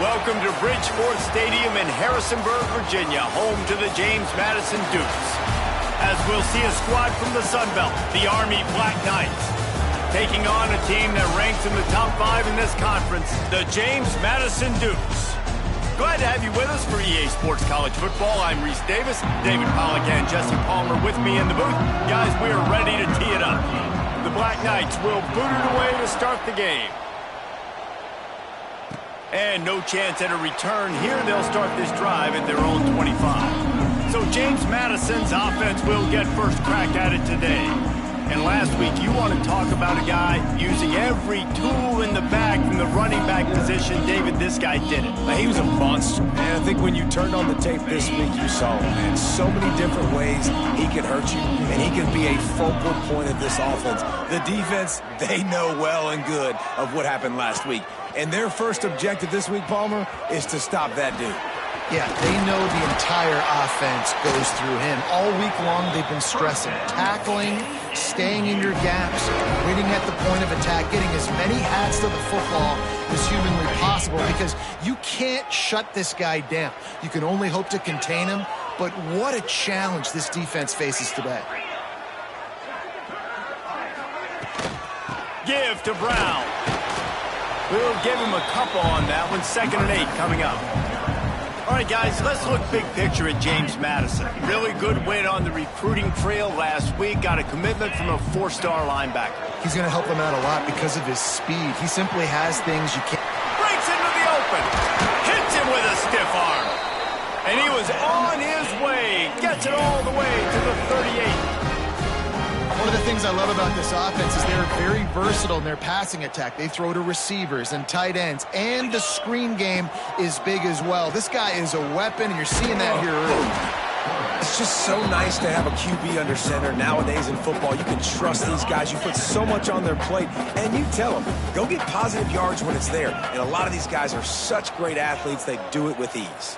Welcome to Bridgeport Stadium in Harrisonburg, Virginia, home to the James Madison Dukes. As we'll see a squad from the Sun Belt, the Army Black Knights, taking on a team that ranks in the top 5 in this conference, the James Madison Dukes. Glad to have you with us for EA Sports College Football. I'm Reese Davis, David Pollack and Jesse Palmer with me in the booth. Guys, we are ready to tee it up. The Black Knights will boot it away to start the game. And no chance at a return here. They'll start this drive at their own 25. So James Madison's offense will get first crack at it today. And last week, you want to talk about a guy using every tool in the bag from the running back position. David, this guy did it. He was a monster. And I think when you turned on the tape this week, you saw him, man. So many different ways he can hurt you, and he can be a focal point of this offense. The defense, they know well and good of what happened last week. And their first objective this week, Palmer, is to stop that dude. Yeah, they know the entire offense goes through him. All week long, they've been stressing, tackling, staying in your gaps, winning at the point of attack, getting as many hats to the football as humanly possible, because you can't shut this guy down. You can only hope to contain him, but what a challenge this defense faces today. Give to Brown. We'll give him a couple on that one. 2nd and 8 coming up. All right, guys, let's look big picture at James Madison. Really good win on the recruiting trail last week. Got a commitment from a 4-star linebacker. He's going to help them out a lot because of his speed. He simply has things you can't. Breaks into the open. Hits him with a stiff arm. And he was on his way. Gets it all the way to the 38. One of the things I love about this offense is they're very versatile in their passing attack. They throw to receivers and tight ends, and the screen game is big as well. This guy is a weapon, and you're seeing that here early. It's just so nice to have a QB under center. Nowadays in football, you can trust these guys. You put so much on their plate, and you tell them, go get positive yards when it's there. And a lot of these guys are such great athletes, they do it with ease.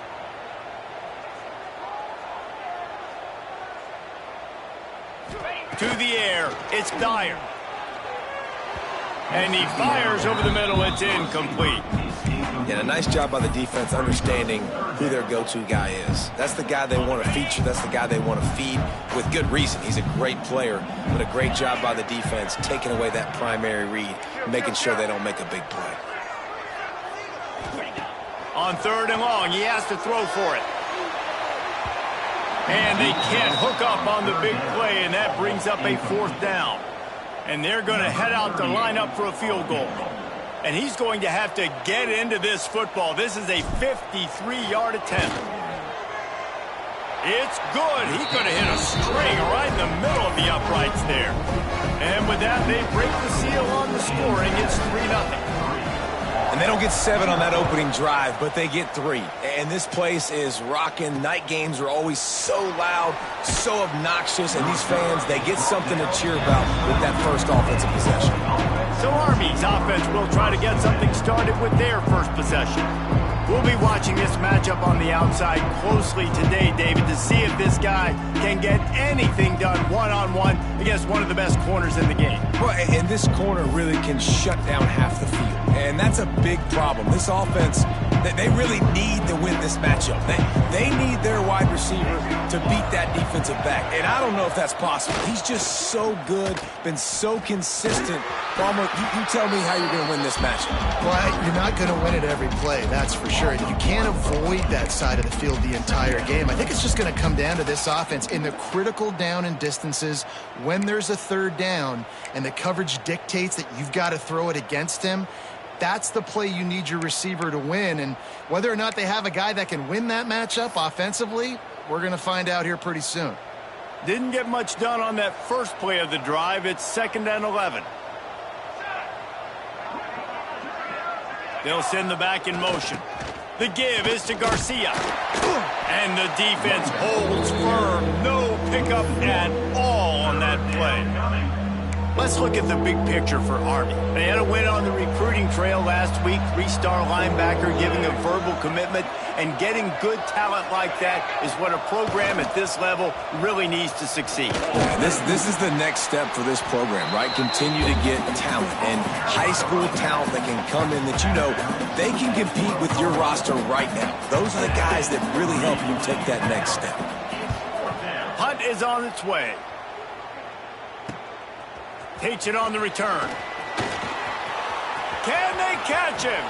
To the air, it's Dyer. And he fires over the middle, it's incomplete. Yeah, a nice job by the defense understanding who their go-to guy is. That's the guy they want to feature. That's the guy they want to feed with good reason. He's a great player, but a great job by the defense taking away that primary read, making sure they don't make a big play. On 3rd and long, he has to throw for it. And they can't hook up on the big play, and that brings up a 4th down. And they're going to head out to line up for a field goal. And he's going to have to get into this football. This is a 53-yard attempt. It's good. He could have hit a string right in the middle of the uprights there. And with that, they break the seal on the scoring. It's 3-0. And they don't get 7 on that opening drive, but they get 3. And this place is rocking. Night games are always so loud, so obnoxious, and these fans, they get something to cheer about with that first offensive possession. So Army's offense will try to get something started with their first possession. We'll be watching this matchup on the outside closely today, David, to see if this guy can get anything done one-on-one against one of the best corners in the game. Well, and this corner really can shut down half the field. And that's a big problem. This offense, they really need to win this matchup. They need their wide receiver to beat that defensive back. And I don't know if that's possible. He's just so good, been so consistent. Palmer, you tell me how you're going to win this matchup. Well, you're not going to win it every play, that's for sure. You can't avoid that side of the field the entire game. I think it's just going to come down to this offense in the critical down and distances when there's a 3rd down and the coverage dictates that you've got to throw it against him. That's the play you need your receiver to win. And whether or not they have a guy that can win that matchup offensively, we're going to find out here pretty soon. Didn't get much done on that first play of the drive. It's 2nd and 11. They'll send the back in motion. The give is to Garcia. And the defense holds firm. No pickup at all on that play. Let's look at the big picture for Army. They had a win on the recruiting trail last week. 3-star linebacker giving a verbal commitment. and getting good talent like that is what a program at this level really needs to succeed. Yeah, this is the next step for this program, right? Continue to get talent and high school talent that can come in that they can compete with your roster right now. Those are the guys that really help you take that next step. Hunt is on its way. Takes it on the return. Can they catch him?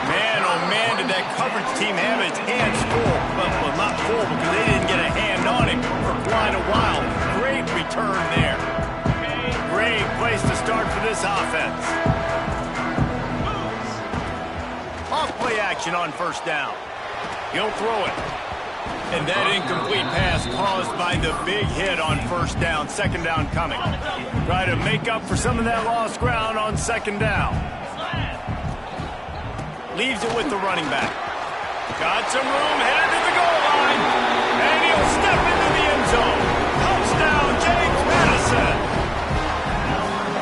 Man, oh man, did that coverage team have its hands full. Well, not full because they didn't get a hand on him for quite a while. Great return there. Great place to start for this offense. Off play action on first down. He'll throw it. And that incomplete pass caused by the big hit on first down. Second down coming. Try to make up for some of that lost ground on second down. Leaves it with the running back. Got some room, headed to the goal line. And he'll step into the end zone. Touchdown, James Madison.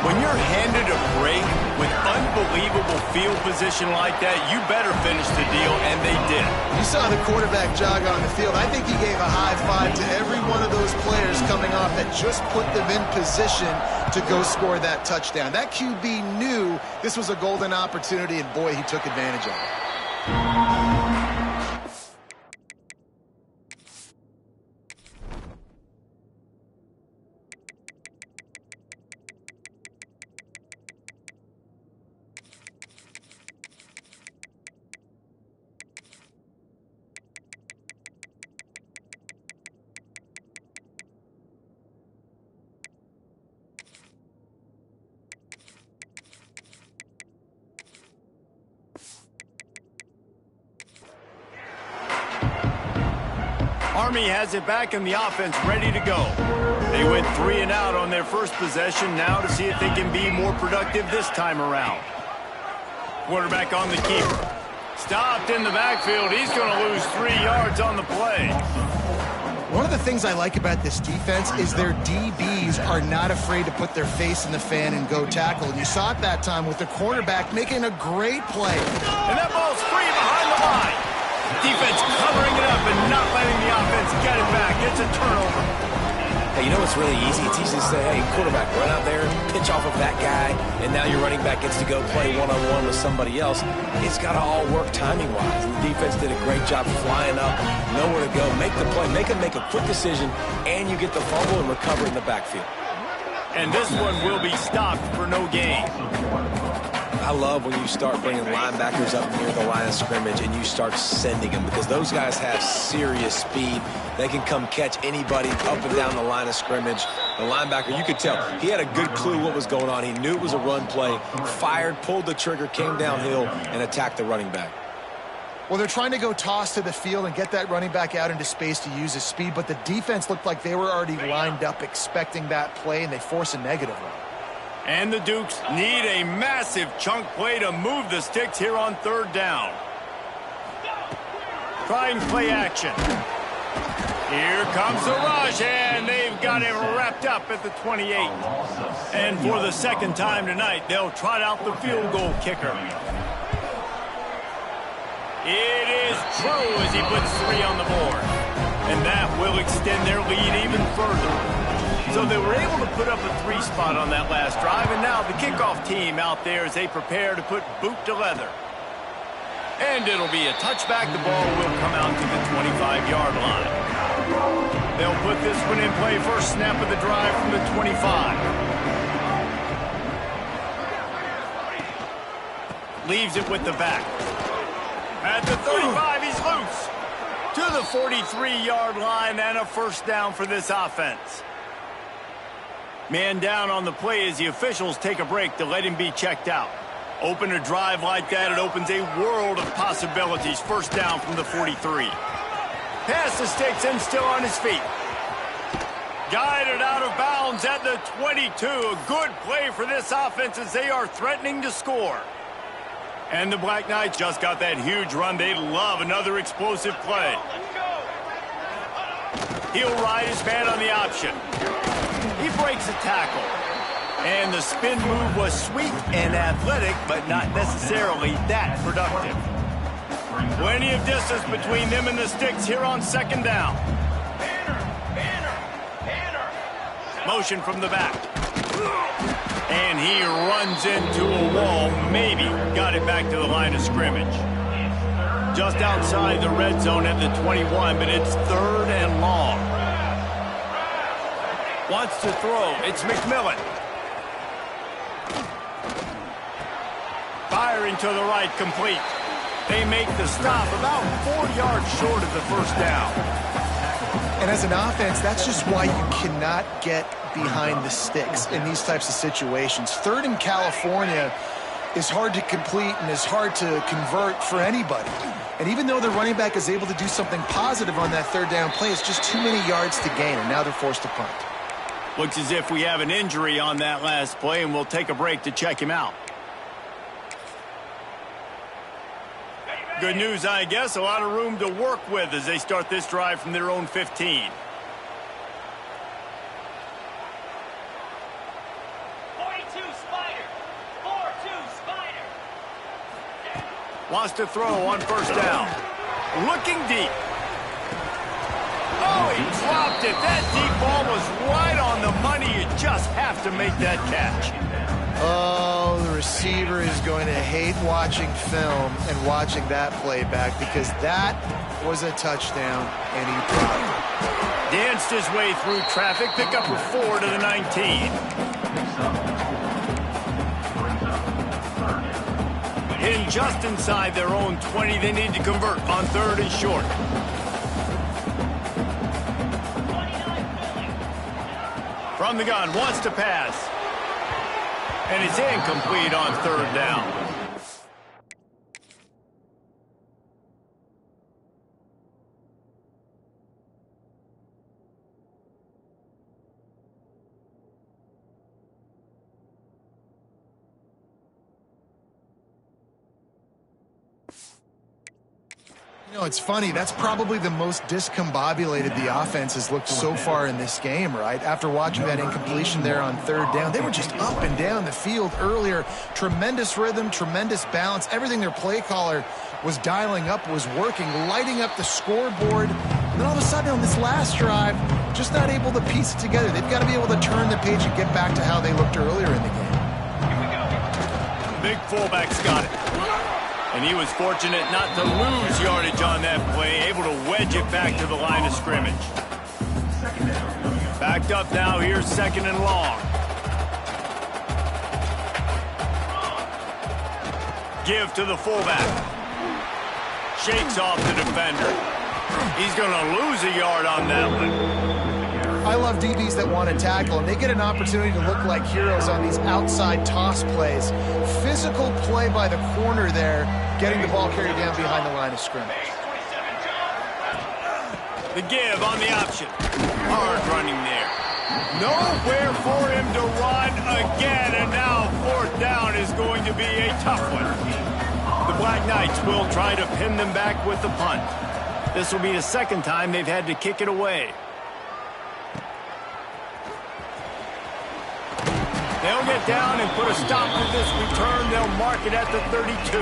When you're handed a break with unbelievable field position like that, you better finish the deal, and they did. You saw the quarterback jog on the field. I think he gave a high five to every one of those players coming off that just put them in position to go score that touchdown. That QB knew this was a golden opportunity, and boy, he took advantage of it. Army has it back in the offense, ready to go. They went 3 and out on their first possession, now to see if they can be more productive this time around. Quarterback on the keeper. Stopped in the backfield. He's going to lose 3 yards on the play. One of the things I like about this defense is their DBs are not afraid to put their face in the fan and go tackle. And you saw it that time with the cornerback making a great play. And that ball's free behind the line. Defense covering it up and not letting the offense get it back. It's a turnover. Hey, it's really easy. It's easy to say, hey, quarterback, run out there, pitch off of that guy, and now your running back gets to go play one-on-one with somebody else. It's got to all work timing-wise. And the defense did a great job flying up, nowhere to go, make the play, make a quick decision, and you get the fumble and recover in the backfield. And this one will be stopped for no gain. I love when you start bringing linebackers up near the line of scrimmage and you start sending them, because those guys have serious speed. They can come catch anybody up and down the line of scrimmage. The linebacker, you could tell, he had a good clue what was going on. He knew it was a run play, fired, pulled the trigger, came downhill, and attacked the running back. Well, they're trying to go toss to the field and get that running back out into space to use his speed, but the defense looked like they were already lined up expecting that play, and they force a negative one. And the Dukes need a massive chunk play to move the sticks here on third down. Trying play action. Here comes the rush, and they've got it wrapped up at the 28. And for the second time tonight, they'll trot out the field goal kicker. It is true as he puts 3 on the board. And that will extend their lead even further. So they were able to put up a 3 spot on that last drive, and now the kickoff team out there as they prepare to put boot to leather. And it'll be a touchback. The ball will come out to the 25-yard line. They'll put this one in play, first snap of the drive from the 25. Leaves it with the back. At the 35, he's loose. To the 43-yard line, and a first down for this offense. Man down on the play as the officials take a break to let him be checked out. Open a drive like that, it opens a world of possibilities. First down from the 43. Pass the sticks and still on his feet. Guided out of bounds at the 22. A good play for this offense as they are threatening to score. And the Black Knights just got that huge run. They love another explosive play. He'll ride his man on the option. He breaks a tackle. And the spin move was sweet and athletic, but not necessarily that productive. Plenty of distance between them and the sticks here on second down. Motion from the back. And he runs into a wall. Maybe got it back to the line of scrimmage. Just outside the red zone at the 21, but it's 3rd and long. Wants to throw. It's McMillan. Firing to the right, complete. They make the stop about 4 yards short of the first down. And as an offense, that's just why you cannot get behind the sticks in these types of situations. 3rd in California is hard to complete and is hard to convert for anybody. And even though the running back is able to do something positive on that 3rd down play, it's just too many yards to gain, and now they're forced to punt. Looks as if we have an injury on that last play, and we'll take a break to check him out. Good news, I guess. A lot of room to work with as they start this drive from their own 15. 42 Spider. 4-2 Spider. Wants to throw on first down. Looking deep. Oh, he dropped it. That deep ball was right on the money. You just have to make that catch. Oh, the receiver is going to hate watching film and watching that play back because that was a touchdown, and he dropped it. Danced his way through traffic, pick up a 4 to the 19. In just inside their own 20, they need to convert on 3rd and short. From the gun, wants to pass. And it's incomplete on 3rd down. You know, it's funny. That's probably the most discombobulated the offense has looked so far in this game, right? After watching that incompletion there on 3rd down, they were just up and down the field earlier. Tremendous rhythm, tremendous balance. Everything their play caller was dialing up was working, lighting up the scoreboard. And then all of a sudden on this last drive, just not able to piece it together. They've got to be able to turn the page and get back to how they looked earlier in the game. Big fullback's got it. And he was fortunate not to lose yardage on that play, able to wedge it back to the line of scrimmage. Backed up now, here's 2nd and long. Give to the fullback. Shakes off the defender. He's going to lose a yard on that one. I love DBs that want to tackle, and they get an opportunity to look like heroes on these outside toss plays. Physical play by the corner there, getting the ball carried down behind the line of scrimmage. The give on the option. Hard running there. Nowhere for him to run again, and now 4th down is going to be a tough one. The Black Knights will try to pin them back with the punt. This will be the 2nd time they've had to kick it away. They'll get down and put a stop to this return. They'll mark it at the 32.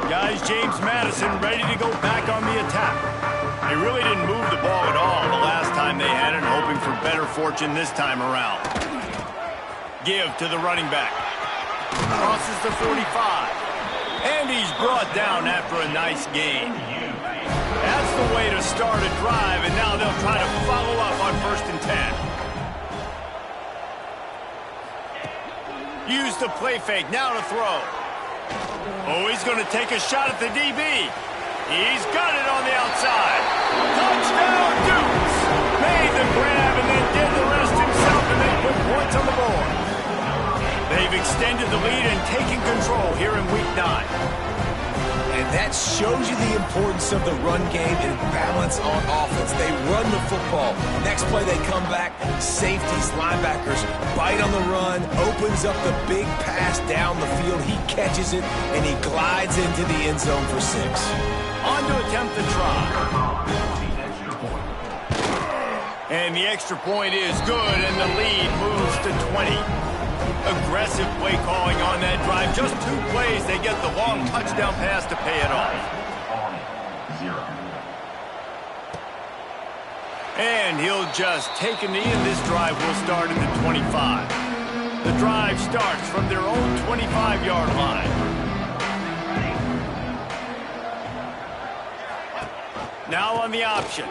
Guys, James Madison ready to go back on the attack. They really didn't move the ball at all the last time they had it, hoping for better fortune this time around. Give to the running back. Crosses the 45. And he's brought down after a nice gain. That's the way to start a drive, and now they'll try to follow up on 1st and 10. Use the play fake, now to throw. Oh, he's going to take a shot at the DB. He's got it on the outside. Touchdown, Dukes! Made the grab and then did the rest himself, and they put points on the board. They've extended the lead and taken control here in Week 9. And that shows you the importance of the run game and balance on offense. They run the football. Next play, they come back. Safeties, linebackers bite on the run, opens up the big pass down the field. He catches it, and he glides into the end zone for 6. On to attempt the try. And the extra point is good, and the lead moves to 20. Aggressive play calling on that drive. Just 2 plays, they get the long touchdown pass to pay it off. And he'll just take a knee, and this drive will start at the 25. The drive starts from their own 25-yard line. Now on the option.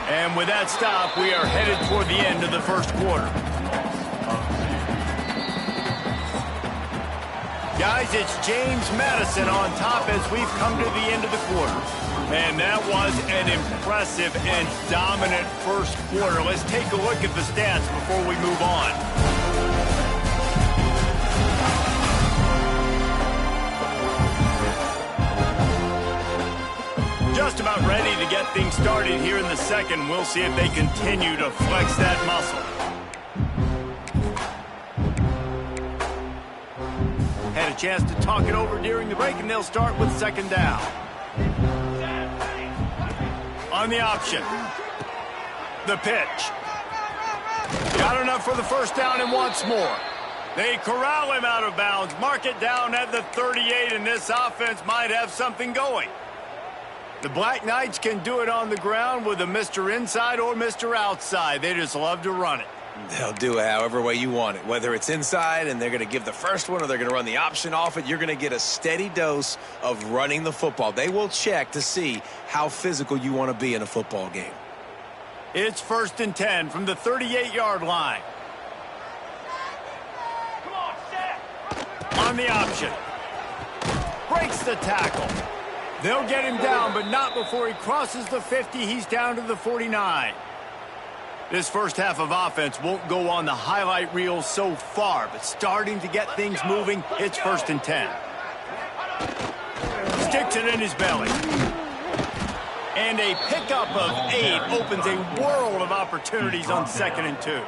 And with that stop, we are headed toward the end of the first quarter. Guys, it's James Madison on top as we've come to the end of the quarter. Man, that was an impressive and dominant first quarter. Let's take a look at the stats before we move on. Just about ready to get things started here in the second. We'll see if they continue to flex that muscle. Had a chance to talk it over during the break, and they'll start with second down. On the option. The pitch. Got enough for the first down and wants more. They corral him out of bounds. Mark it down at the 38, and this offense might have something going. The Black Knights can do it on the ground with a Mr. Inside or Mr. Outside. They just love to run it. They'll do it however way you want it. Whether it's inside and they're going to give the first one or they're going to run the option off it, you're going to get a steady dose of running the football. They will check to see how physical you want to be in a football game. It's 1st and 10 from the 38-yard line. Come on, set. On the option. Breaks the tackle. They'll get him down, but not before he crosses the 50. He's down to the 49. This first half of offense won't go on the highlight reel so far, but starting to get things moving, it's 1st and 10. Sticks it in his belly. And a pickup of 8 opens a world of opportunities on 2nd and 2.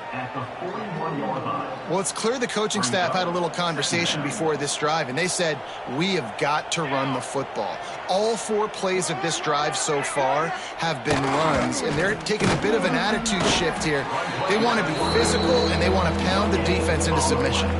Well, it's clear the coaching staff had a little conversation before this drive, and they said, we have got to run the football. All 4 plays of this drive so far have been runs, and they're taking a bit of an attitude shift here. They want to be physical, and they want to pound the defense into submission.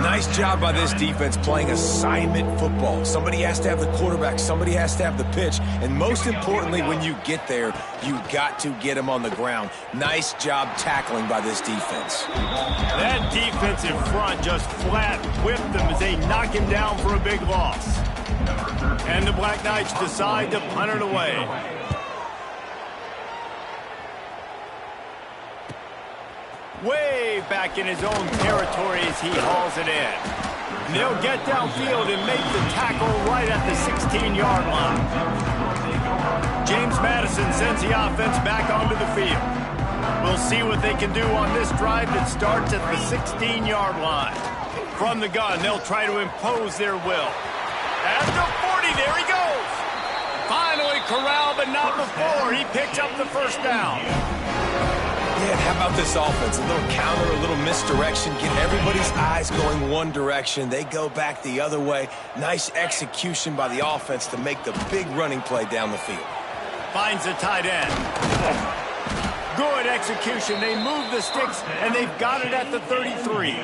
Nice job by this defense playing assignment football. Somebody has to have the quarterback. Somebody has to have the pitch. And most importantly, when you get there, you got to get them on the ground. Nice job tackling by this defense. That defensive front just flat whipped them as they knock him down for a big loss. And the Black Knights decide to punt it away. Way back in his own territory as he hauls it in. And they'll get downfield and make the tackle right at the 16-yard line. James Madison sends the offense back onto the field. We'll see what they can do on this drive that starts at the 16-yard line. From the gun, they'll try to impose their will. At the 40, there he goes. Finally corralled, but not before. He picks up the first down. Yeah, how about this offense? A little counter, a little misdirection. Get everybody's eyes going one direction. They go back the other way. Nice execution by the offense to make the big running play down the field. Finds the tight end. Good execution. They move the sticks, and they've got it at the 33.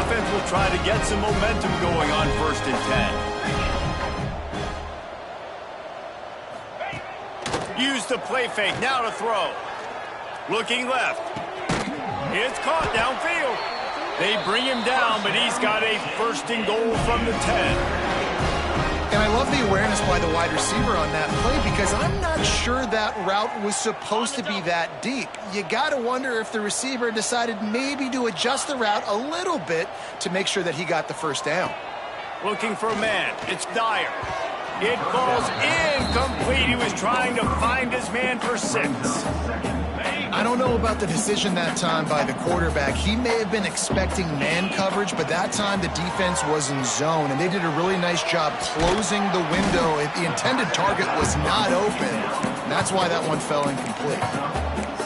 Offense will try to get some momentum going on 1st and 10. Use the play fake. Now to throw. Looking left. It's caught downfield. They bring him down, but he's got a 1st and goal from the 10. And I love the awareness by the wide receiver on that play because I'm not sure that route was supposed to be that deep. You got to wonder if the receiver decided maybe to adjust the route a little bit to make sure that he got the first down. Looking for a man. It's Dyer. It falls incomplete. He was trying to find his man for 6. I don't know about the decision that time by the quarterback. He may have been expecting man coverage, but that time the defense was in zone, and they did a really nice job closing the window. The intended target was not open. That's why that one fell incomplete.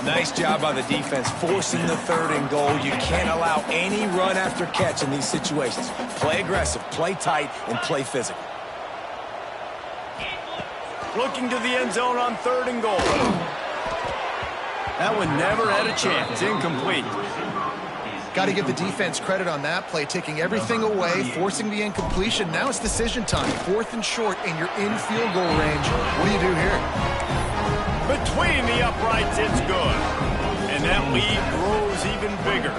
Nice job by the defense forcing the 3rd and goal. You can't allow any run after catch in these situations. Play aggressive, play tight, and play physical. Looking to the end zone on 3rd and goal. That one never had a chance. Incomplete. Got to give the defense credit on that play, taking everything away, forcing the incompletion. Now it's decision time. 4th and short, and you're in field goal range. What do you do here? Between the uprights, it's good. And that lead grows even bigger.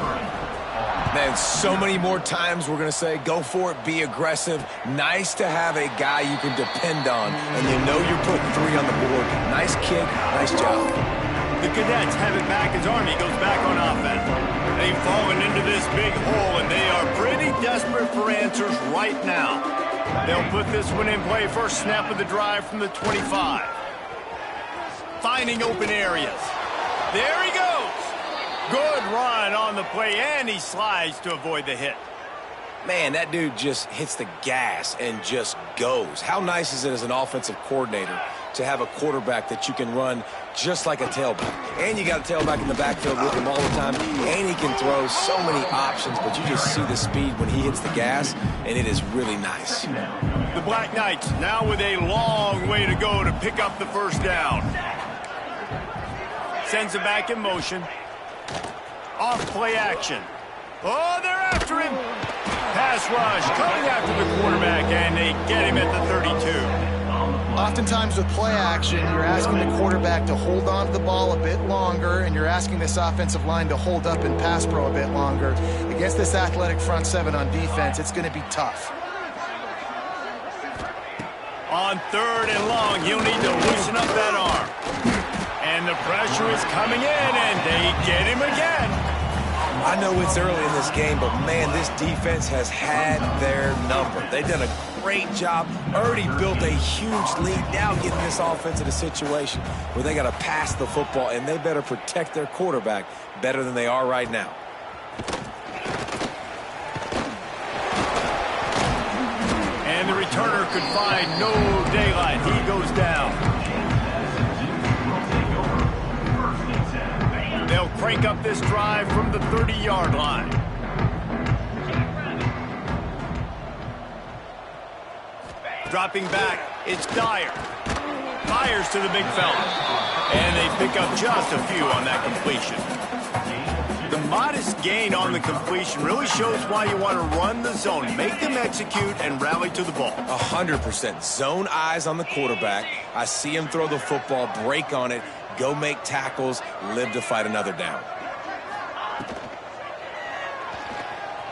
Man, so many more times we're going to say, go for it, be aggressive. Nice to have a guy you can depend on, and you know you're putting 3 on the board. Nice kick, nice job. The Cadets have it back as Army goes back on offense. They've fallen into this big hole, and they are pretty desperate for answers right now. They'll put this one in play first snap of the drive from the 25. Finding open areas. There he goes. Good run on the play, and he slides to avoid the hit. Man, that dude just hits the gas and just goes. How nice is it as an offensive coordinator to have a quarterback that you can run just like a tailback? And you got a tailback in the backfield with him all the time, and he can throw so many options, but you just see the speed when he hits the gas, and it is really nice. The Black Knights now with a long way to go to pick up the first down. Sends it back in motion. Off play action. Oh, they're after him. Pass rush coming after the quarterback, and they get him at the 32. Oftentimes with play action, you're asking the quarterback to hold on to the ball a bit longer, and you're asking this offensive line to hold up in pass pro a bit longer. Against this athletic front 7 on defense, it's going to be tough. On 3rd and long, he'll need to loosen up that arm. And the pressure is coming in, and they get him again. I know it's early in this game, but, man, this defense has had their number. They've done a great job, already built a huge lead, now getting this offense in a situation where they got to pass the football, and they better protect their quarterback better than they are right now. And the returner could find no daylight. He goes down. They'll crank up this drive from the 30-yard line. Dropping back, it's Dyer. Fires to the big fella. And they pick up just a few on that completion. The modest gain on the completion really shows why you want to run the zone, make them execute, and rally to the ball. 100%. Zone eyes on the quarterback. I see him throw the football, break on it, go make tackles, live to fight another down.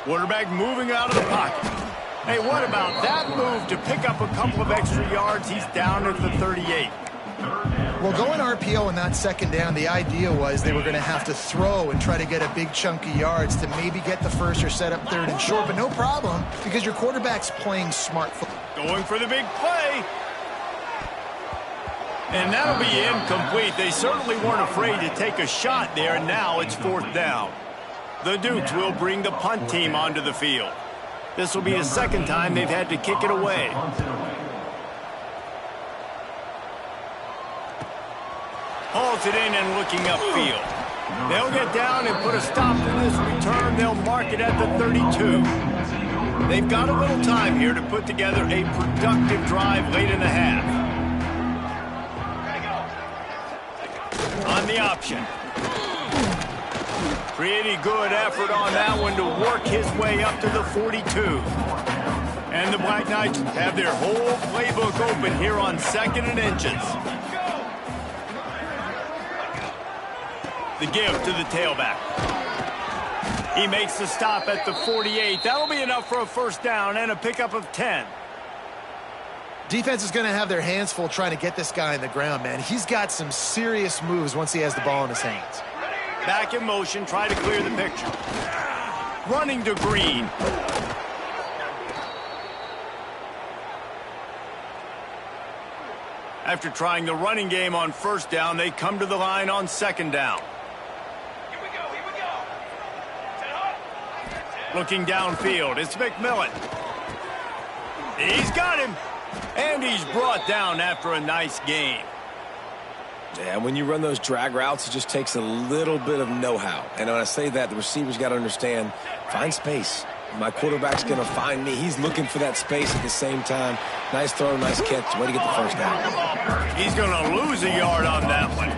Quarterback moving out of the pocket. Hey, what about that move to pick up a couple of extra yards? He's down at the 38. Well, going RPO in that second down, the idea was they were going to have to throw and try to get a big chunk of yards to maybe get the first or set up 3rd and short, but no problem because your quarterback's playing smart football. Going for the big play. And that'll be incomplete. They certainly weren't afraid to take a shot there, and now it's 4th down. The Dukes will bring the punt team onto the field. This will be the second time they've had to kick it away. Hauls it in and looking upfield. They'll get down and put a stop to this return. They'll mark it at the 32. They've got a little time here to put together a productive drive late in the half. On the option. Pretty good effort on that one to work his way up to the 42. And the Black Knights have their whole playbook open here on 2nd and inches. The give to the tailback. He makes the stop at the 48. That'll be enough for a first down and a pickup of 10. Defense is going to have their hands full trying to get this guy on the ground, man. He's got some serious moves once he has the ball in his hands. Back in motion, try to clear the picture. Running to Green. After trying the running game on first down, they come to the line on 2nd down. Here we go. Looking downfield, it's McMillan. He's got him. And he's brought down after a nice gain. Yeah, when you run those drag routes, it just takes a little bit of know-how. And when I say that, the receiver's got to understand, find space. My quarterback's going to find me. He's looking for that space at the same time. Nice throw, nice catch. Way to get the first down. He's going to lose a yard on that one.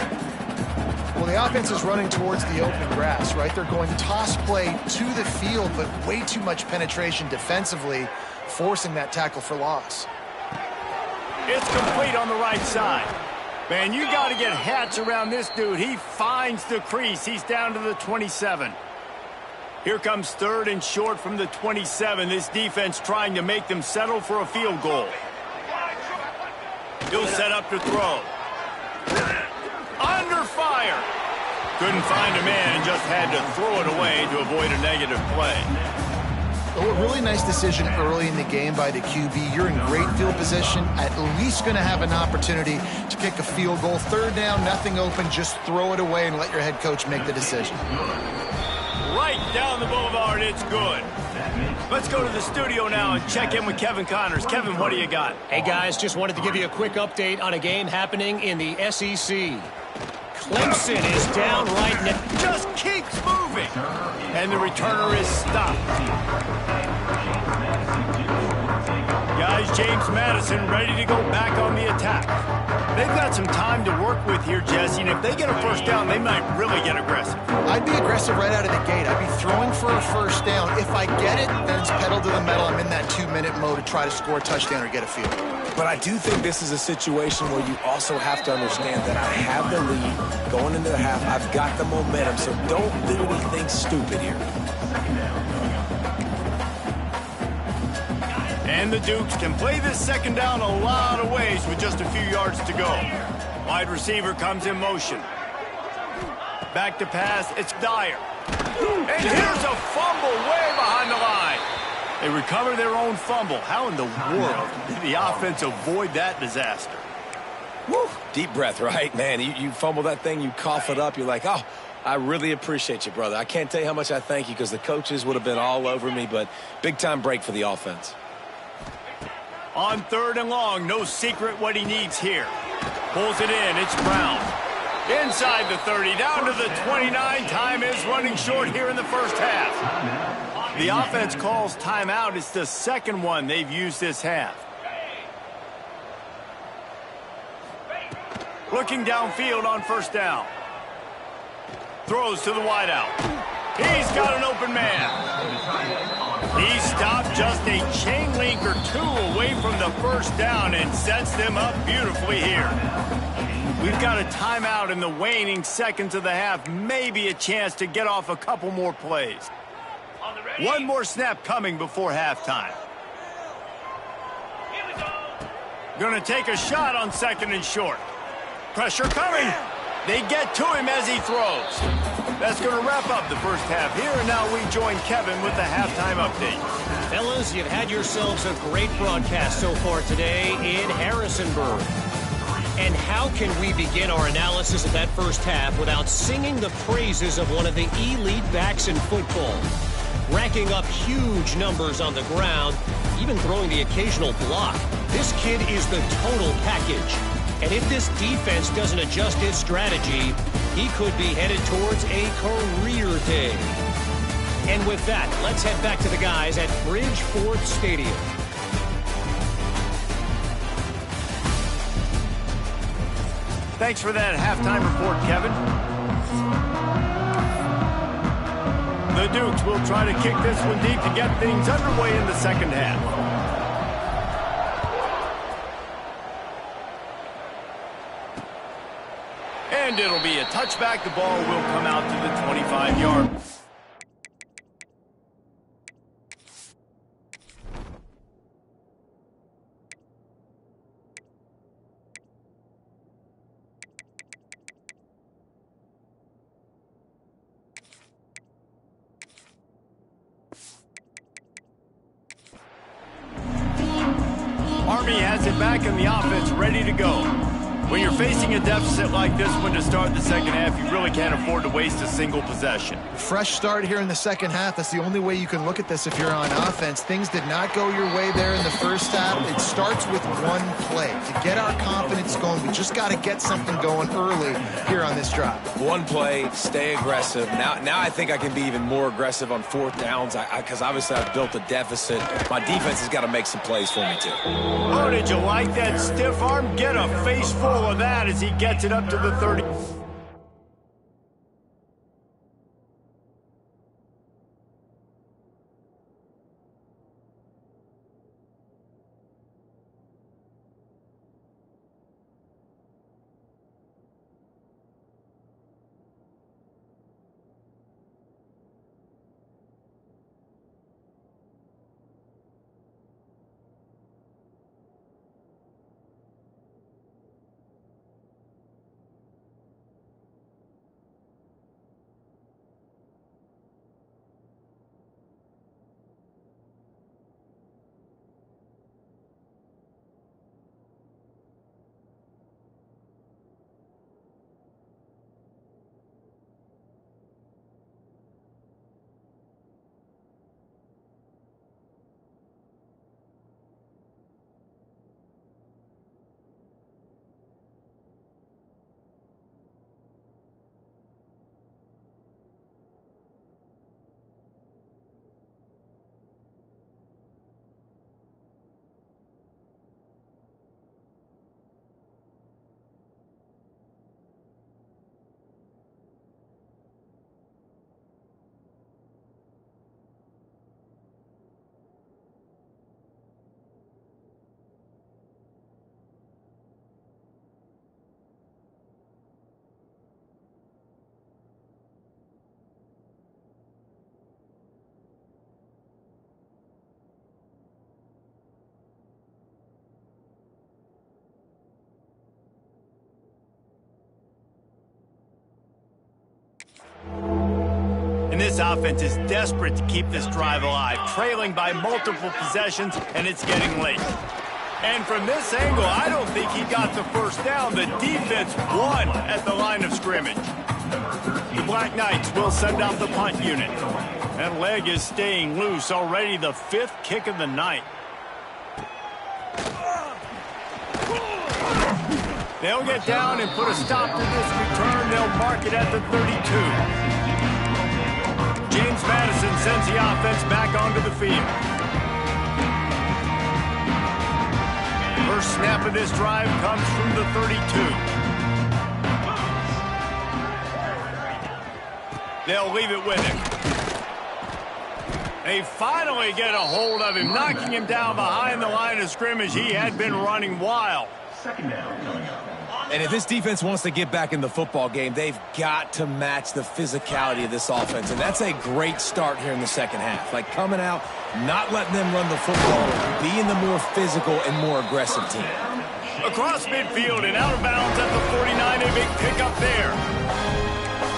Well, the offense is running towards the open grass, right? They're going toss play to the field, but way too much penetration defensively, forcing that tackle for loss. It's complete on the right side. Man, you got to get hats around this dude. He finds the crease. He's down to the 27. Here comes 3rd and short from the 27. This defense trying to make them settle for a field goal. He'll set up to throw. Under fire. Couldn't find a man and just had to throw it away to avoid a negative play. Oh, a really nice decision early in the game by the QB. You're in great field position, at least going to have an opportunity to kick a field goal. 3rd down, nothing open, just throw it away and let your head coach make the decision. Right down the boulevard, it's good. Let's go to the studio now and check in with Kevin Connors. Kevin, what do you got? Hey, guys, just wanted to give you a quick update on a game happening in the SEC. Clemson is down right now. Just keeps moving. And the returner is stopped. Guys, James Madison ready to go back on the attack. They've got some time to work with here, Jesse, and if they get a 1st down, they might really get aggressive. I'd be aggressive right out of the gate. I'd be throwing for a 1st down. If I get it, then it's pedal to the metal. I'm in that 2-minute mode to try to score a touchdown or get a field goal. But I do think this is a situation where you also have to understand that I have the lead going into the half. I've got the momentum, so don't do anything stupid here. And the Dukes can play this 2nd down a lot of ways with just a few yards to go. Wide receiver comes in motion. Back to pass, it's Dyer. And here's a fumble way behind the line. They recover their own fumble. How in the world did the offense avoid that disaster? Woo. Deep breath, right? Man, you fumble that thing, you cough it up, you're like, oh, I really appreciate you, brother. I can't tell you how much I thank you because the coaches would have been all over me, but big-time break for the offense. On 3rd and long, no secret what he needs here. Pulls it in, it's Brown. Inside the 30, down to the 29. Time is running short here in the 1st half. The offense calls timeout. It's the 2nd one they've used this half. Looking downfield on 1st down. Throws to the wideout. He's got an open man. He stopped just a chain link or 2 away from the 1st down and sets them up beautifully here. We've got a timeout in the waning seconds of the half. Maybe a chance to get off a couple more plays. One more snap coming before halftime. Going to take a shot on 2nd and short. Pressure coming. They get to him as he throws. That's going to wrap up the 1st half here, and now we join Kevin with the halftime update. Fellas, you've had yourselves a great broadcast so far today in Harrisonburg. And how can we begin our analysis of that 1st half without singing the praises of one of the elite backs in football? Racking up huge numbers on the ground, even throwing the occasional block. This kid is the total package. And if this defense doesn't adjust its strategy, he could be headed towards a career day. And with that, let's head back to the guys at Bridgeford Stadium. Thanks for that halftime report, Kevin. The Dukes will try to kick this one deep to get things underway in the 2nd half. And it'll be a touchback. The ball will come out to the 25-yard. Army has it back and the offense ready to go. When you're facing a deficit like this one to start the 2nd half, you really can't afford to waste a single possession. Fresh start here in the 2nd half. That's the only way you can look at this if you're on offense. Things did not go your way there in the 1st half. It starts with one play. To get our confidence going, we just got to get something going early here on this drive. One play, stay aggressive. Now I think I can be even more aggressive on 4th downs because obviously I've built a deficit. My defense has got to make some plays for me, too. Oh, did you like that stiff arm? Get a face full of that as he gets it up to the 30. And this offense is desperate to keep this drive alive, trailing by multiple possessions, and it's getting late. And from this angle, I don't think he got the first down. The defense won at the line of scrimmage. The Black Knights will send out the punt unit. That leg is staying loose, already the 5th kick of the night. They'll get down and put a stop to this return. They'll mark it at the 32. James Madison sends the offense back onto the field. First snap of this drive comes from the 32. They'll leave it with him. They finally get a hold of him, knocking him down behind the line of scrimmage. He had been running wild. Second down coming up. And if this defense wants to get back in the football game, they've got to match the physicality of this offense. And that's a great start here in the second half. Like coming out, not letting them run the football, being the more physical and more aggressive team. Across midfield and out of bounds at the 49, a big pickup there.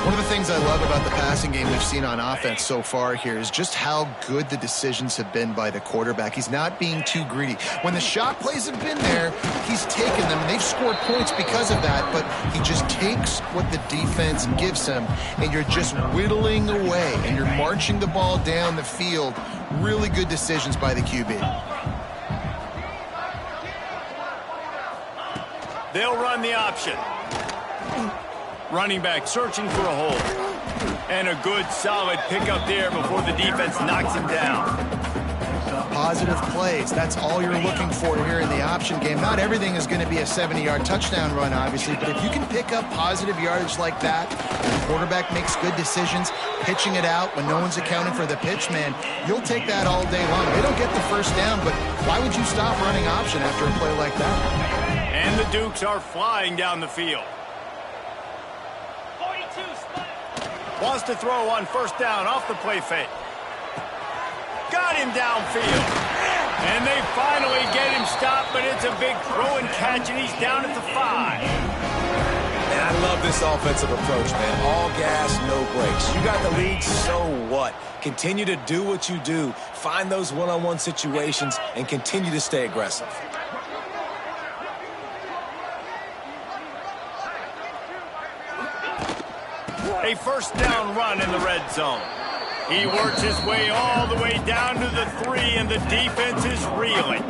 One of the things I love about the passing game we've seen on offense so far here is just how good the decisions have been by the quarterback. He's not being too greedy. When the shot plays have been there, he's taken them, and they've scored points because of that, but he just takes what the defense gives him, and you're just whittling away, and you're marching the ball down the field. Really good decisions by the QB. They'll run the option. Running back searching for a hole. And a good, solid pickup there before the defense knocks him down. Positive plays. That's all you're looking for here in the option game. Not everything is going to be a 70-yard touchdown run, obviously, but if you can pick up positive yardage like that, the quarterback makes good decisions, pitching it out when no one's accounting for the pitch, man, you'll take that all day long. They don't get the first down, but why would you stop running option after a play like that? And the Dukes are flying down the field. Wants to throw on first down off the play fake. Got him downfield. And they finally get him stopped, but it's a big throw and catch, and he's down at the 5. And I love this offensive approach, man. All gas, no brakes. You got the lead, so what? Continue to do what you do. Find those one-on-one situations and continue to stay aggressive. A first down run in the red zone. He works his way all the way down to the 3, and the defense is reeling.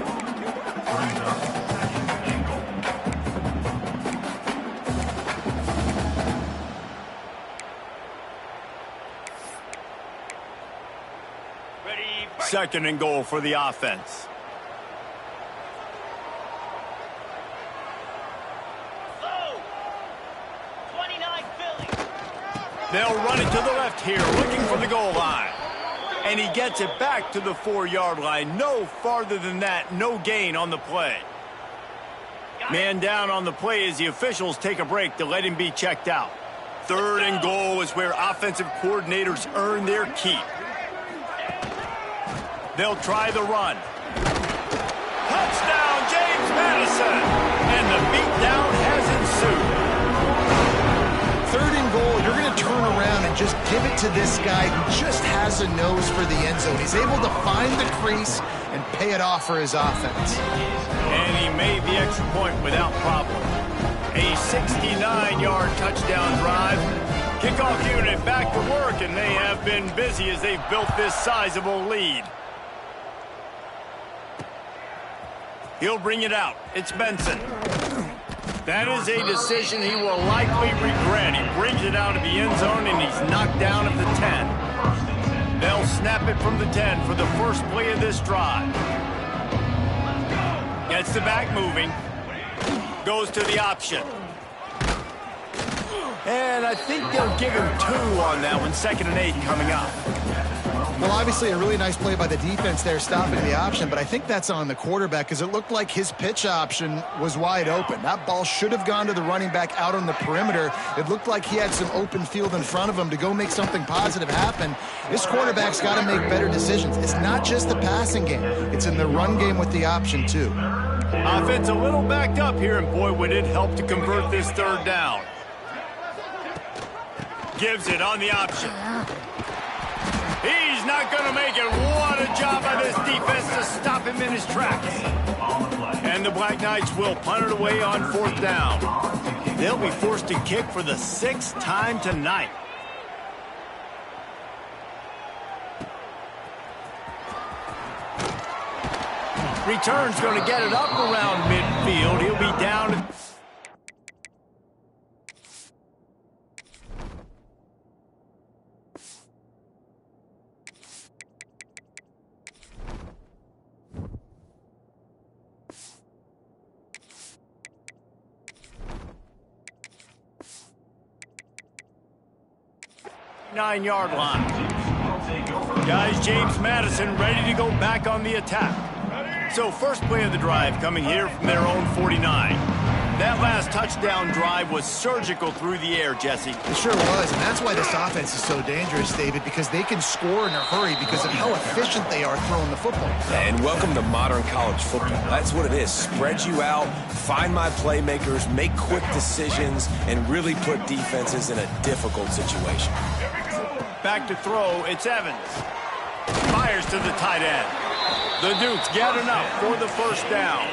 Second and goal for the offense. They'll run it to the left here, looking for the goal line. And he gets it back to the 4-yard line. No farther than that, no gain on the play. Man down on the play as the officials take a break to let him be checked out. Third and goal is where offensive coordinators earn their keep. They'll try the run. Touchdown, James Madison! And the beatdown has ensued. Third and goal, you're going to turn around and just give it to this guy who just has a nose for the end zone. He's able to find the crease and pay it off for his offense. And he made the extra point without problem. A 69-yard touchdown drive. Kickoff unit back to work, and they have been busy as they've built this sizable lead. He'll bring it out. It's Benson. That is a decision he will likely regret. He brings it out of the end zone, and he's knocked down at the 10. They'll snap it from the 10 for the first play of this drive. Gets the back moving. Goes to the option. And I think they'll give him 2 on that one. 2nd and 8 coming up. Well, obviously a really nice play by the defense there, stopping the option, but I think that's on the quarterback because it looked like his pitch option was wide open. That ball should have gone to the running back out on the perimeter. It looked like he had some open field in front of him to go make something positive happen. This quarterback's got to make better decisions. It's not just the passing game. It's in the run game with the option, too. Offense a little backed up here, and boy, would it help to convert this third down. Gives it on the option. He's not going to make it. What a job by this defense to stop him in his tracks. And the Black Knights will punt it away on 4th down. They'll be forced to kick for the 6th time tonight. Return's going to get it up around midfield. He'll be down. Nine-yard line. Guys, James Madison ready to go back on the attack. So first play of the drive coming here from their own 49. That last touchdown drive was surgical through the air, Jesse. It sure was, and that's why this offense is so dangerous, David, because they can score in a hurry because of how efficient they are throwing the football. And welcome to modern college football. That's what it is. Spread you out, find my playmakers, make quick decisions, and really put defenses in a difficult situation. Back to throw, it's Evans. Fires to the tight end. The Dukes get enough for the first down.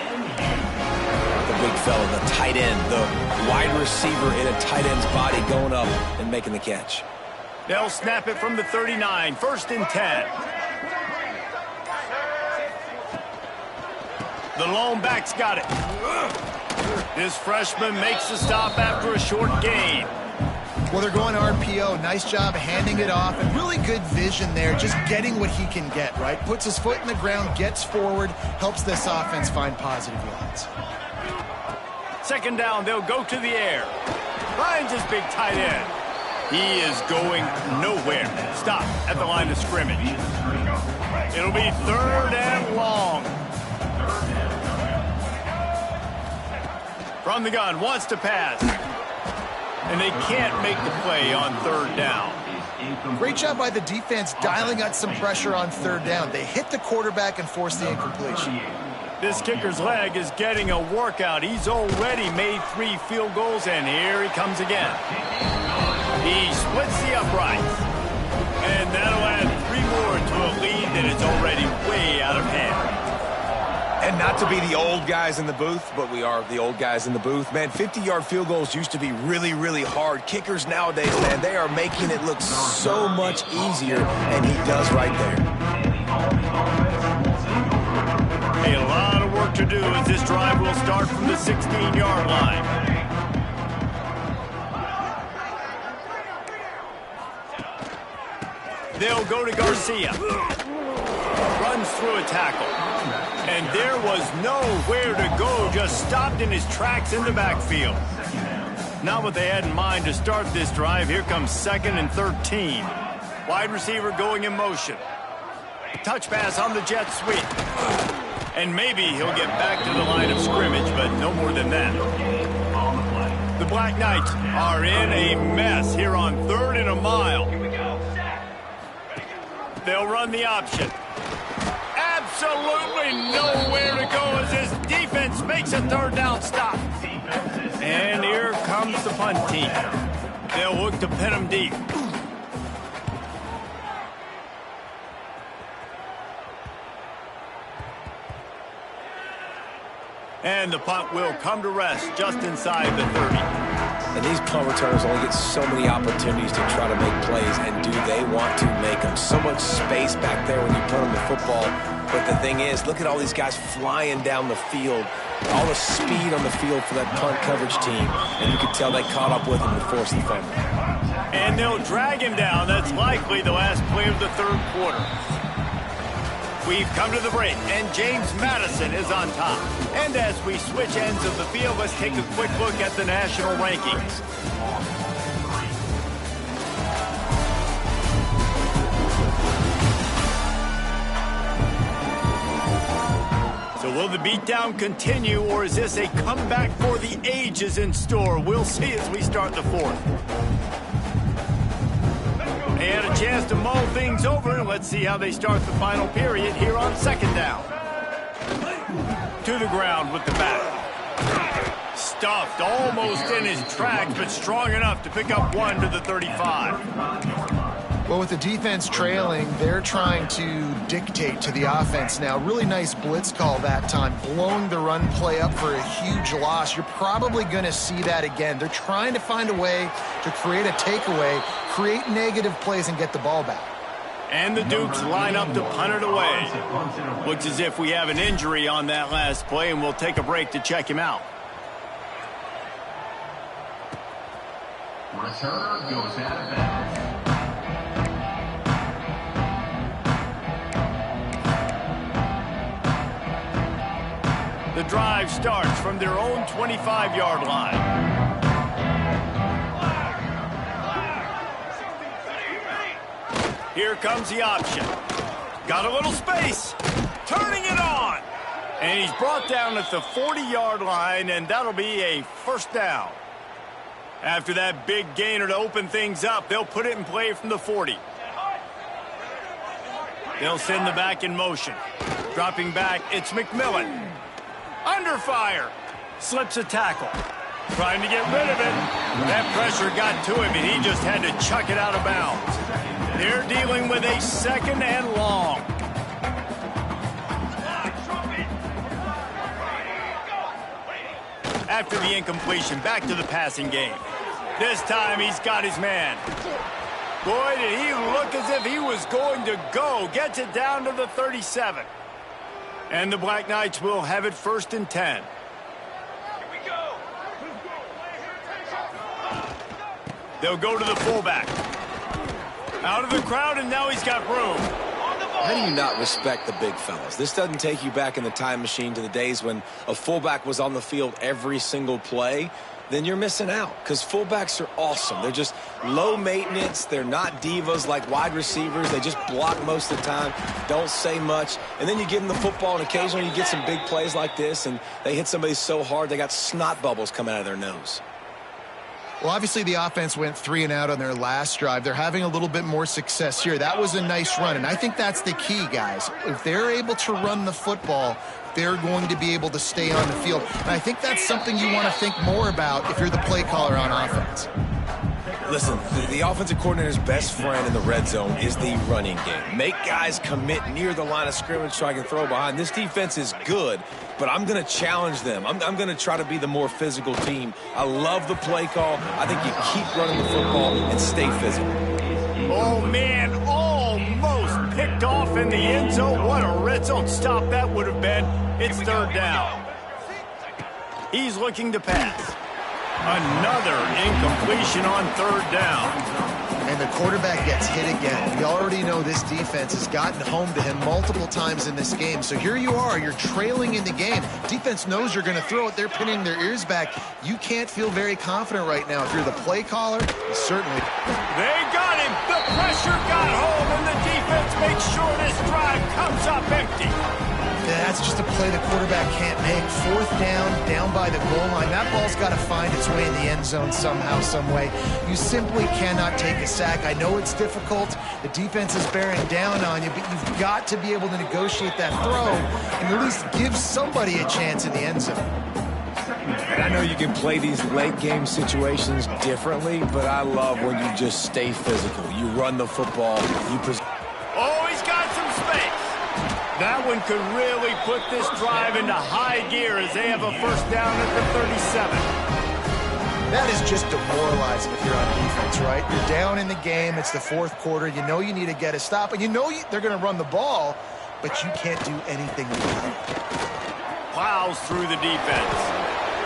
The big fella, the tight end, the wide receiver in a tight end's body going up and making the catch. They'll snap it from the 39, 1st and 10. The lone back's got it. This freshman makes the stop after a short gain. Well, they're going RPO. Nice job handing it off, and really good vision there, just getting what he can get, right? Puts his foot in the ground, gets forward, helps this offense find positive yards. 2nd down, they'll go to the air. Finds his big tight end. He is going nowhere. Stop at the line of scrimmage. It'll be 3rd and long. From the gun, wants to pass. And they can't make the play on 3rd down. Great job by the defense dialing out some pressure on 3rd down. They hit the quarterback and forced the incompletion. This kicker's leg is getting a workout. He's already made 3 field goals, and here he comes again. He splits the uprights. And that'll add 3 more to a lead that is already way out of hand. And not to be the old guys in the booth, but we are the old guys in the booth. Man, 50-yard field goals used to be really, really hard. Kickers nowadays, man, they are making it look so much easier, and he does right there. A lot of work to do as this drive will start from the 16-yard line. They'll go to Garcia. Runs through a tackle. And there was nowhere to go, just stopped in his tracks in the backfield. Not what they had in mind to start this drive. Here comes 2nd and 13. Wide receiver going in motion. Touch pass on the jet sweep. And maybe he'll get back to the line of scrimmage, but no more than that. The Black Knights are in a mess here on 3rd and a mile. They'll run the option. Absolutely nowhere to go as this defense makes a 3rd down stop. And here comes the punt team. They'll look to pin them deep. And the punt will come to rest just inside the 30. And these punt returners only get so many opportunities to try to make plays, and do they want to make them? So much space back there when you punt them the football. But the thing is, look at all these guys flying down the field. All the speed on the field for that punt coverage team. And you can tell they caught up with him to force the fumble. And they'll drag him down. That's likely the last play of the 3rd quarter. We've come to the break, and James Madison is on top. And as we switch ends of the field, let's take a quick look at the national rankings. So will the beatdown continue, or is this a comeback for the ages in store? We'll see as we start the 4th. They had a chance to mull things over, and let's see how they start the final period here on 2nd down. To the ground with the back. Stuffed almost in his tracks, but strong enough to pick up 1 to the 35. Well, with the defense trailing, they're trying to dictate to the offense now. Really nice blitz call that time, blowing the run play up for a huge loss. You're probably going to see that again. They're trying to find a way to create a takeaway, create negative plays, and get the ball back. And the Dukes line up to punt it away. Looks as if we have an injury on that last play, and we'll take a break to check him out. Return goes out of bounds. The drive starts from their own 25-yard line. Here comes the option. Got a little space. Turning it on. And he's brought down at the 40-yard line, and that'll be a first down. After that big gainer to open things up, they'll put it in play from the 40. They'll send the back in motion. Dropping back, it's McMillan. Under fire. Slips a tackle. Trying to get rid of it. That pressure got to him, and he just had to chuck it out of bounds. They're dealing with a second and long. After the incompletion, back to the passing game. This time he's got his man. Boy, did he look as if he was going to go. Gets it down to the 37. And the Black Knights will have it 1st and 10. They'll go to the fullback. Out of the crowd, and now he's got room. How do you not respect the big fellas? This doesn't take you back in the time machine to the days when a fullback was on the field every single play. Then you're missing out, because fullbacks are awesome. They're just low maintenance. They're not divas like wide receivers. They just block most of the time, don't say much. And then you give them the football, and occasionally you get some big plays like this, and they hit somebody so hard they got snot bubbles coming out of their nose. Well, obviously the offense went 3 and out on their last drive. They're having a little bit more success here. That was a nice run, and I think that's the key, guys. If they're able to run the football, they're going to be able to stay on the field. And I think that's something you want to think more about if you're the play caller on offense. Listen, the offensive coordinator's best friend in the red zone is the running game. Make guys commit near the line of scrimmage so I can throw behind. This defense is good, but I'm going to challenge them. I'm going to try to be the more physical team. I love the play call. I think you keep running the football and stay physical. Oh, man, almost picked off in the end zone. What a red zone stop that would have been. It's 3rd down. He's looking to pass. Another incompletion on 3rd down. And the quarterback gets hit again. We already know this defense has gotten home to him multiple times in this game. So here you are, you're trailing in the game. Defense knows you're going to throw it. They're pinning their ears back. You can't feel very confident right now. If you're the play caller, you certainly. They got him. The pressure got home, and the defense makes sure this drive comes up empty. That's just a play the quarterback can't make. 4th down by the goal line. That ball's got to find its way in the end zone somehow, some way. You simply cannot take a sack. I know it's difficult. The defense is bearing down on you, but you've got to be able to negotiate that throw and at least give somebody a chance in the end zone. And I know you can play these late game situations differently, but I love when you just stay physical. You run the football. Oh, he's got some space. That one could really put this drive into high gear as they have a 1st down at the 37. That is just demoralizing if you're on defense, right? You're down in the game. It's the 4th quarter. You know you need to get a stop, and you know they're going to run the ball, but you can't do anything about it. Plows through the defense.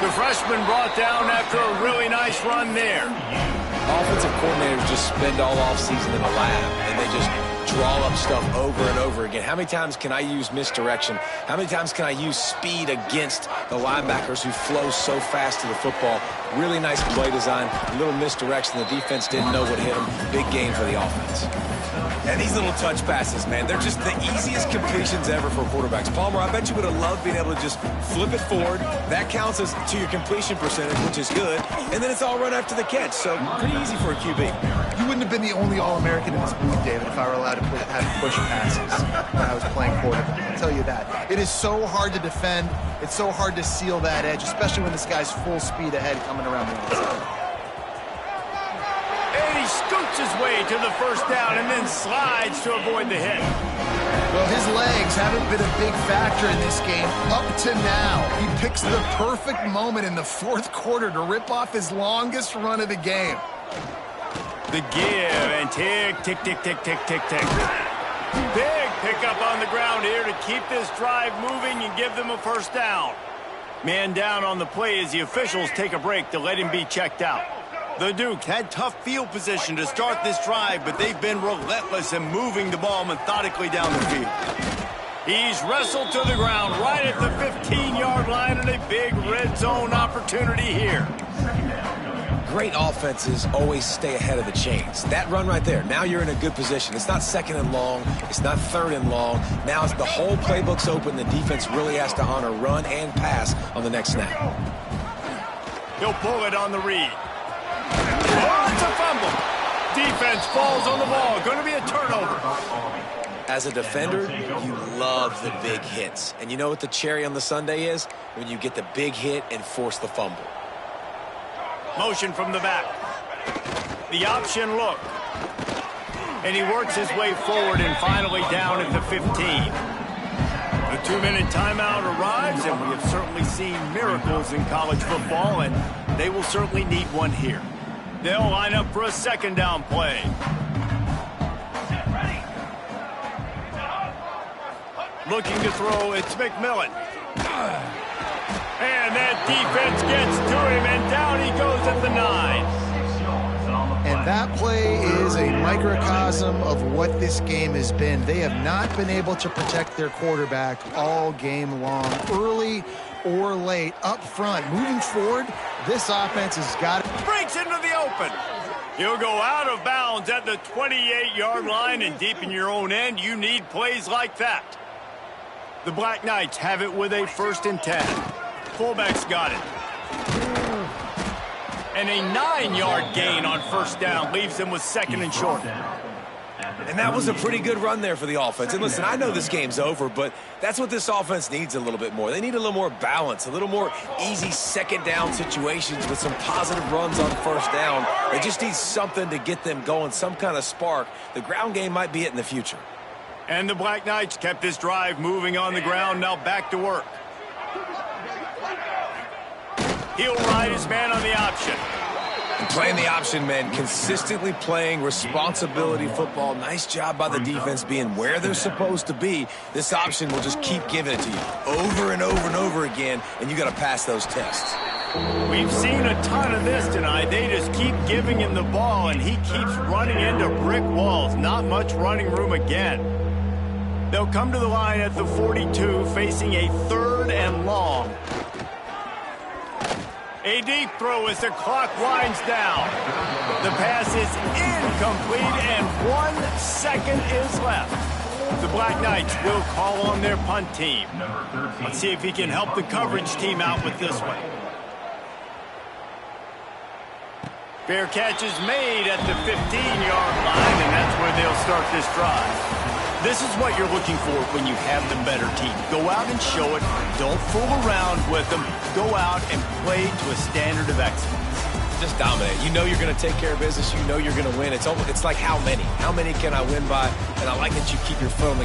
The freshman brought down after a really nice run there. Offensive coordinators just spend all offseason in the lab, and they just draw up stuff over and over again. How many times can I use misdirection? How many times can I use speed against the linebackers who flow so fast to the football? Really nice play design, a little misdirection. The defense didn't know what hit them. Big game for the offense. And these little touch passes, man, they're just the easiest completions ever for quarterbacks. Palmer, I bet you would have loved being able to just flip it forward. That counts as to your completion percentage, which is good. And then it's all run after the catch, so pretty easy for a QB. You wouldn't have been the only All-American in this booth, David, if I were allowed to have push passes when I was playing quarterback. I'll tell you that. It is so hard to defend. It's so hard to seal that edge, especially when this guy's full speed ahead coming around the outside. And he scoots his way to the first down and then slides to avoid the hit. Well, his legs haven't been a big factor in this game up to now. He picks the perfect moment in the fourth quarter to rip off his longest run of the game. The give and tick, tick, tick, tick, tick, tick, tick. Big pickup on the ground here to keep this drive moving and give them a first down. Man down on the play as the officials take a break to let him be checked out. The Duke had tough field position to start this drive, but they've been relentless in moving the ball methodically down the field. He's wrestled to the ground right at the 15-yard line and a big red zone opportunity here. Great offenses always stay ahead of the chains. That run right there, now you're in a good position. It's not second and long. It's not third and long. Now the whole playbook's open. The defense really has to honor run and pass on the next snap. He'll pull it on the read. Oh, it's a fumble. Defense falls on the ball. Going to be a turnover. As a defender, you love the big hits. And you know what the cherry on the sundae is? When you get the big hit and force the fumble. Motion from the back. The option look. And he works his way forward and finally down at the 15. A 2-minute timeout arrives, and we have certainly seen miracles in college football, and they will certainly need one here. They'll line up for a second down play. Looking to throw, it's McMillan. And that defense gets to him, and down he goes at the 9. And that play is a microcosm of what this game has been. They have not been able to protect their quarterback all game long, early or late, up front. Moving forward, this offense has got it. Breaks into the open. He'll go out of bounds at the 28-yard line, and deep in your own end, you need plays like that. The Black Knights have it with a 1st and 10. Fullback's got it. And a 9-yard gain on first down leaves them with 2nd and short. And that was a pretty good run there for the offense. And listen, I know this game's over, but that's what this offense needs a little bit more. They need a little more balance, a little more easy second down situations with some positive runs on first down. They just need something to get them going, some kind of spark. The ground game might be it in the future. And the Black Knights kept this drive moving on the ground, now back to work. He'll ride his man on the option. And playing the option, man, consistently playing responsibility football. Nice job by the defense being where they're supposed to be. This option will just keep giving it to you over and over and over again, and you got to pass those tests. We've seen a ton of this tonight. They just keep giving him the ball, and he keeps running into brick walls. Not much running room again. They'll come to the line at the 42, facing a 3rd and long. A deep throw as the clock winds down. The pass is incomplete, and 1 second is left. The Black Knights will call on their punt team. Let's see if he can help the coverage team out with this one. Fair catch is made at the 15-yard line, and that's where they'll start this drive. This is what you're looking for when you have the better team. Go out and show it. Don't fool around with them. Go out and play to a standard of excellence. Just dominate. You know you're going to take care of business. You know you're going to win. It's like how many? How many can I win by? And I like that you keep your foot on the gas.